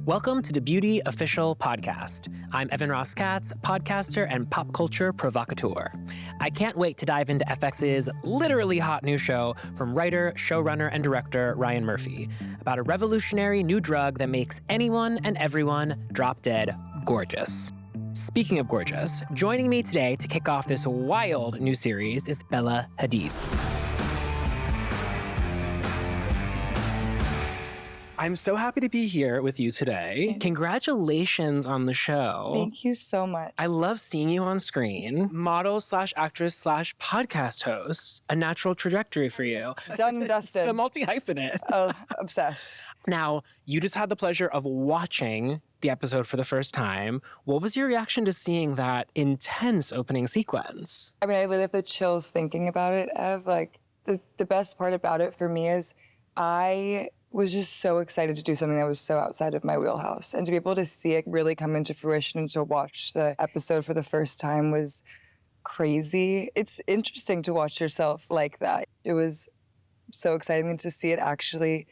Welcome to the Beauty Official Podcast. I'm Evan Ross Katz, podcaster and pop culture provocateur. I can't wait to dive into FX's literally hot new show from writer, showrunner, and director Ryan Murphy about a revolutionary new drug that makes anyone and everyone drop dead gorgeous. Speaking of gorgeous, joining me today to kick off this wild new series is Bella Hadid. I'm so happy to be here with you today. Congratulations on the show. Thank you so much. I love seeing you on screen. Model / actress / podcast host. A natural trajectory for you. Done and dusted. The multi-hyphenate. Oh, obsessed. Now, you just had the pleasure of watching the episode for the first time. What was your reaction to seeing that intense opening sequence? I mean, I literally have the chills thinking about it, Ev. Like, the best part about it for me is I was just so excited to do something that was so outside of my wheelhouse. And to be able to see it really come into fruition and to watch the episode for the first time was crazy. It's interesting to watch yourself like that. It was so exciting to see it actually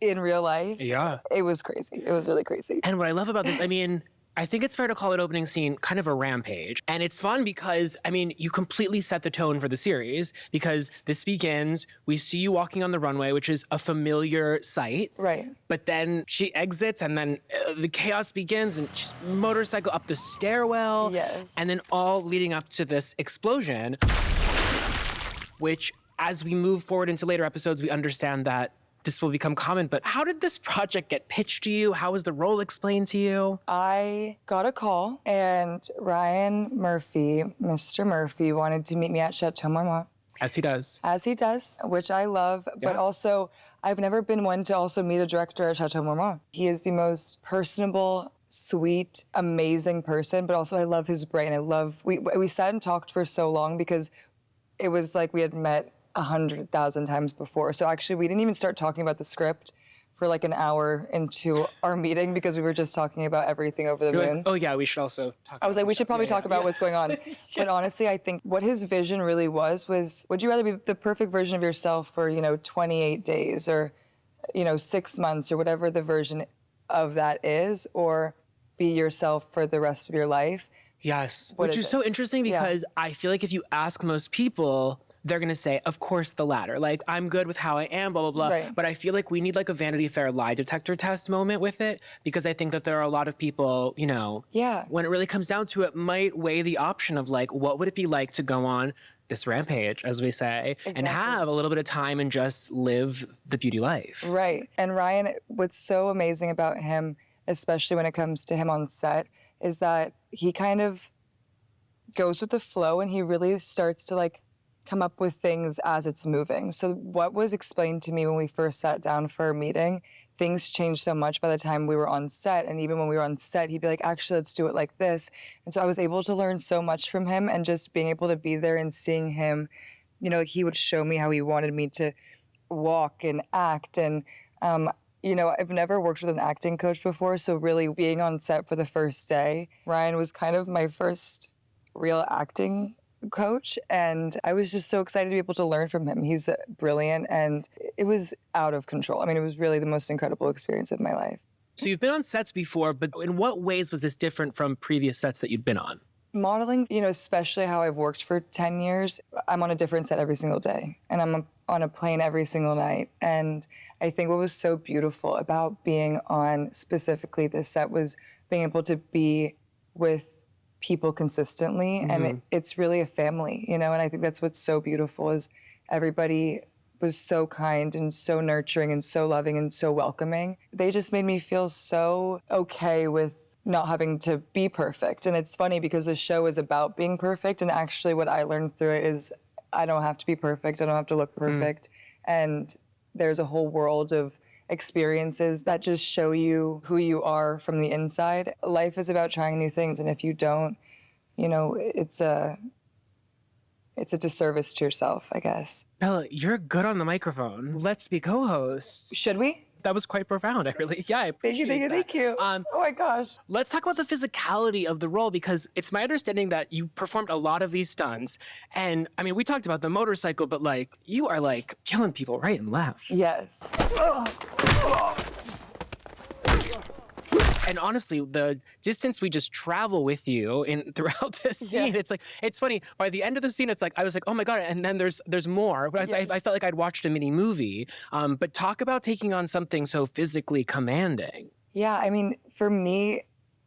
in real life. Yeah. It was crazy. It was really crazy. And what I love about this, I mean, I think it's fair to call it opening scene kind of a rampage. And it's fun because, I mean, you completely set the tone for the series because this begins, we see you walking on the runway, which is a familiar sight. Right. But then she exits and then the chaos begins and she's motorcycle up the stairwell. Yes. And then all leading up to this explosion, which as we move forward into later episodes, we understand that this will become common, but how did this project get pitched to you? How was the role explained to you? I got a call and Ryan Murphy, Mr. Murphy, wanted to meet me at Chateau Marmont. As he does. As he does, which I love, Yeah. but also I've never been one to also meet a director at Chateau Marmont. He is the most personable, sweet, amazing person, but also I love his brain. We sat and talked for so long because it was like we had met 100,000 times before. So actually, we didn't even start talking about the script for like an hour into our meeting because we were just talking about everything over the You're moon. like, oh yeah, we should also talk I was about like, we this should stuff. probably Yeah, talk yeah. about what's going on. But honestly, I think what his vision really was, would you rather be the perfect version of yourself for, 28 days or, 6 months or whatever the version of that is, or be yourself for the rest of your life? Yes, What which is is it? so interesting because I feel like if you ask most people, they're going to say, of course, the latter. Like, I'm good with how I am, blah, blah, blah. Right. But I feel like we need like a Vanity Fair lie detector test moment with it because I think that there are a lot of people, Yeah. when it really comes down to it, might weigh the option of like, what would it be like to go on this rampage, as we say, and Exactly. have a little bit of time and just live the beauty life. Right. And Ryan, what's so amazing about him, especially when it comes to him on set, is that he kind of goes with the flow and he really starts to like come up with things as it's moving. So what was explained to me when we first sat down for a meeting, things changed so much by the time we were on set. And even when we were on set, he'd be like, actually, let's do it like this. And so I was able to learn so much from him, and just being able to be there and seeing him, he would show me how he wanted me to walk and act. And, I've never worked with an acting coach before. So really being on set for the first day, Ryan was kind of my first real acting coach, and I was just so excited to be able to learn from him. He's brilliant, and it was out of control. I mean, it was really the most incredible experience of my life. So you've been on sets before, but in what ways was this different from previous sets that you'd been on? Modeling, especially how I've worked for 10 years, I'm on a different set every single day, and I'm on a plane every single night. And I think what was so beautiful about being on specifically this set was being able to be with people consistently, and it's really a family, and I think that's what's so beautiful is everybody was so kind and so nurturing and so loving and so welcoming. They just made me feel so okay with not having to be perfect. And it's funny because the show is about being perfect, and actually what I learned through it is I don't have to be perfect, I don't have to look perfect, and there's a whole world of experiences that just show you who you are from the inside. Life is about trying new things, and if you don't, it's a disservice to yourself, I guess. Bella, you're good on the microphone. Let's be co-hosts. Should we? That was quite profound. I appreciate that. Thank you. Oh my gosh. Let's talk about the physicality of the role, because it's my understanding that you performed a lot of these stunts. And I mean, we talked about the motorcycle, but like, you are like killing people right and left. Yes. And honestly, the distance we just travel with you in throughout this scene, it's funny. By the end of the scene, it's like I was like, oh my God, and then there's more. But I felt like I'd watched a mini movie. But talk about taking on something so physically commanding. Yeah, I mean, for me,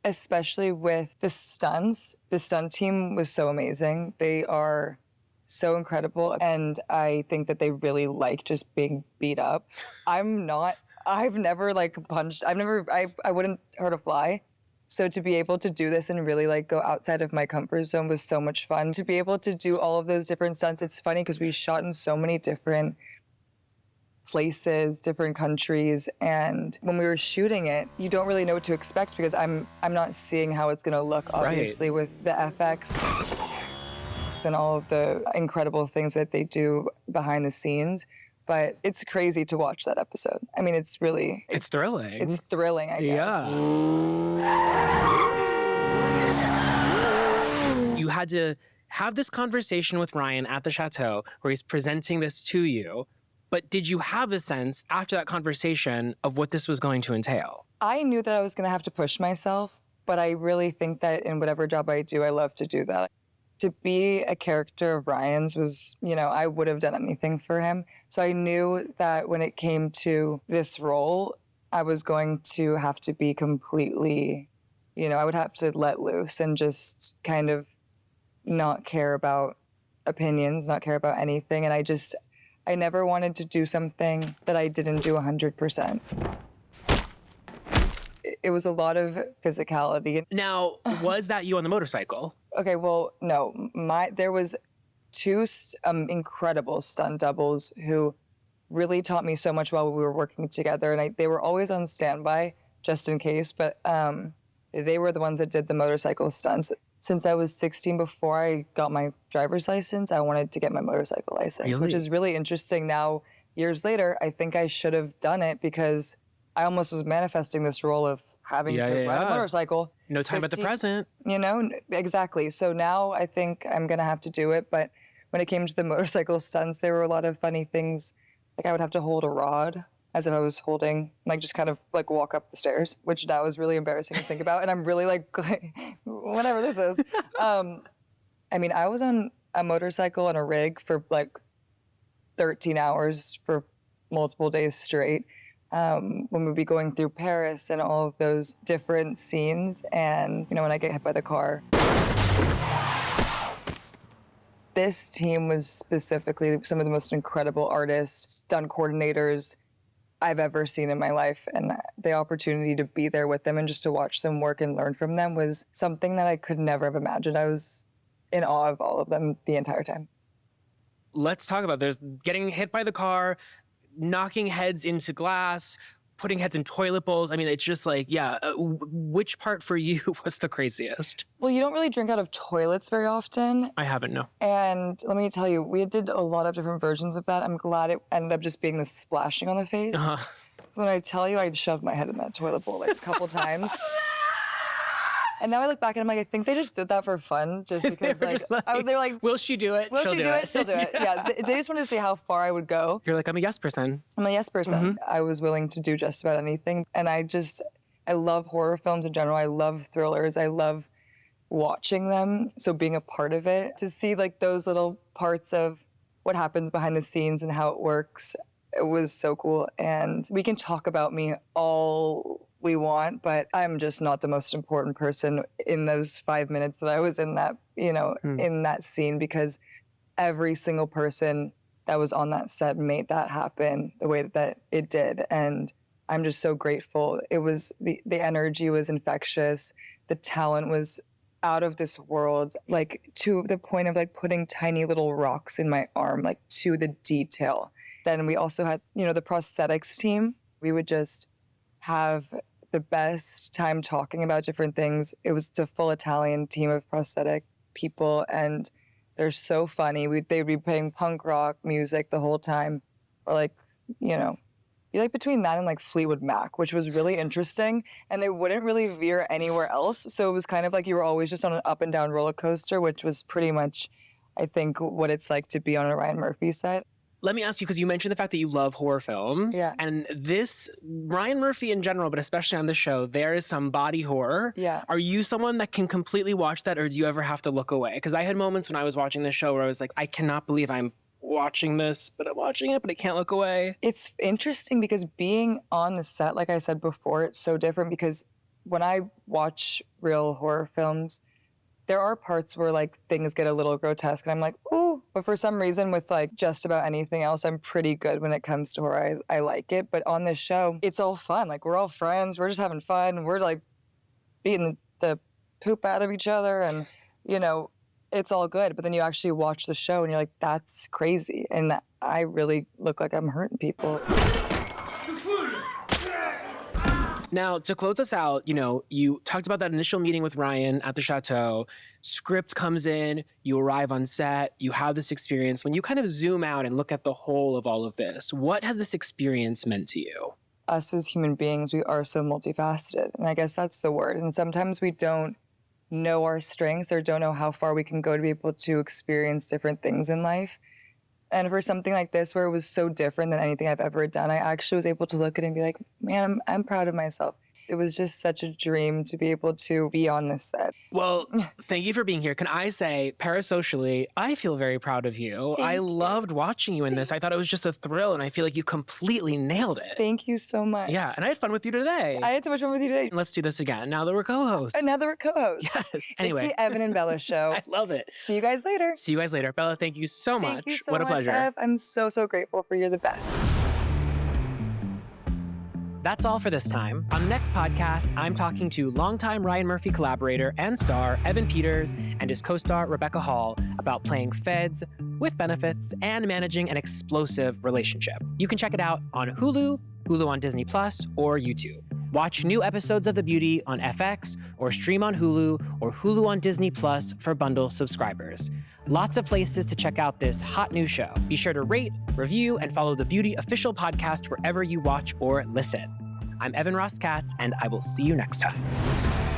especially with the stunts, the stunt team was so amazing. They are so incredible, and I think that they really like just being beat up. I've never like punched, I wouldn't hurt a fly. So to be able to do this and really like go outside of my comfort zone was so much fun. To be able to do all of those different stunts, it's funny because we shot in so many different places, different countries, and when we were shooting it, you don't really know what to expect because I'm not seeing how it's gonna look, obviously, with the FX and all of the incredible things that they do behind the scenes. But it's crazy to watch that episode. I mean, it's thrilling. It's thrilling, I guess. Yeah. You had to have this conversation with Ryan at the chateau where he's presenting this to you. But did you have a sense after that conversation of what this was going to entail? I knew that I was going to have to push myself, but I really think that in whatever job I do, I love to do that. To be a character of Ryan's was, I would have done anything for him. So I knew that when it came to this role, I was going to have to be completely, I would have to let loose and just kind of not care about opinions, not care about anything. And I never wanted to do something that I didn't do 100%. It was a lot of physicality. Now, was that you on the motorcycle? Okay, well, no. There was two incredible stunt doubles who really taught me so much while we were working together. And they were always on standby, just in case. But they were the ones that did the motorcycle stunts. Since I was 16, before I got my driver's license, I wanted to get my motorcycle license, which is really interesting now. Years later, I think I should have done it because I almost was manifesting this role of having to ride a motorcycle. No time at the present. Exactly. So now I think I'm going to have to do it. But when it came to the motorcycle stunts, there were a lot of funny things. Like I would have to hold a rod as if I was holding, like just kind of like walk up the stairs, which that was really embarrassing to think about. And I'm really like, whatever this is. I mean, I was on a motorcycle and a rig for like 13 hours for multiple days straight. When we'd be going through Paris and all of those different scenes. And, when I get hit by the car. This team was specifically some of the most incredible artists, stunt coordinators I've ever seen in my life. And the opportunity to be there with them and just to watch them work and learn from them was something that I could never have imagined. I was in awe of all of them the entire time. Let's talk about there's getting hit by the car, knocking heads into glass, putting heads in toilet bowls. I mean, it's just like, which part for you was the craziest? Well, you don't really drink out of toilets very often. I haven't, no. And let me tell you, we did a lot of different versions of that. I'm glad it ended up just being the splashing on the face. So when I tell you, I'd shoved my head in that toilet bowl like a couple times. And now I look back and I'm like, I think they just did that for fun, just because they're like, will she do it? Will she do it? She'll do it. Yeah, they just wanted to see how far I would go. You're like, I'm a yes person. I'm a yes person. Mm-hmm. I was willing to do just about anything. And I love horror films in general. I love thrillers. I love watching them. So being a part of it, to see like those little parts of what happens behind the scenes and how it works, it was so cool. And we can talk about me all we want, but I'm just not the most important person in those 5 minutes that I was in that, in that scene, because every single person that was on that set made that happen the way that it did. And I'm just so grateful. It was, the energy was infectious. The talent was out of this world, like to the point of like putting tiny little rocks in my arm, like to the detail. Then we also had, the prosthetics team. We would just have the best time talking about different things. It was a full Italian team of prosthetic people, and they're so funny. They'd be playing punk rock music the whole time, or like, be like between that and like Fleetwood Mac, which was really interesting. And they wouldn't really veer anywhere else. So it was kind of like you were always just on an up and down roller coaster, which was pretty much, I think, what it's like to be on a Ryan Murphy set. let me ask you, because you mentioned the fact that you love horror films. Yeah. And this, Ryan Murphy in general, but especially on the show, there is some body horror. Yeah. Are you someone that can completely watch that, or do you ever have to look away? Because I had moments when I was watching this show where I was like, I cannot believe I'm watching this, but I'm watching it, but I can't look away. It's interesting because being on the set, like I said before, it's so different because when I watch real horror films, there are parts where like things get a little grotesque and I'm like, ooh. But for some reason with like just about anything else, I'm pretty good when it comes to horror. I like it. But on this show, it's all fun. Like we're all friends. We're just having fun. We're like beating the poop out of each other and, you know, it's all good. But then you actually watch the show and you're like, that's crazy. And I really look like I'm hurting people. Now, to close us out, you know, you talked about that initial meeting with Ryan at the chateau. Script comes in, you arrive on set, you have this experience. When you kind of zoom out and look at the whole of all of this, what has this experience meant to you? Us as human beings, we are so multifaceted. And I guess that's the word. And sometimes we don't know our strengths or don't know how far we can go to be able to experience different things in life. And for something like this, where it was so different than anything I've ever done, I actually was able to look at it and be like, man, I'm proud of myself. It was just such a dream to be able to be on this set. Well, thank you for being here. Can I say, parasocially, I feel very proud of you. I loved watching you in this. I thought it was just a thrill, and I feel like you completely nailed it. Thank you so much. Yeah, and I had fun with you today. I had so much fun with you today. Let's do this again. Now that we're co-hosts. Now that we're co-hosts. Yes. Anyway. It's the Evan and Bella show. I love it. See you guys later. See you guys later. Bella, thank you so much. Thank you so what a much, pleasure. Ev. I'm so grateful for you're the best. That's all for this time. On the next podcast, I'm talking to longtime Ryan Murphy collaborator and star Evan Peters and his co-star Rebecca Hall about playing feds with benefits and managing an explosive relationship. You can check it out on Hulu, Hulu on Disney Plus, or YouTube. Watch new episodes of The Beauty on FX or stream on Hulu or Hulu on Disney Plus for bundle subscribers. Lots of places to check out this hot new show. Be sure to rate, review, and follow The Beauty official podcast wherever you watch or listen. I'm Evan Ross Katz, and I will see you next time.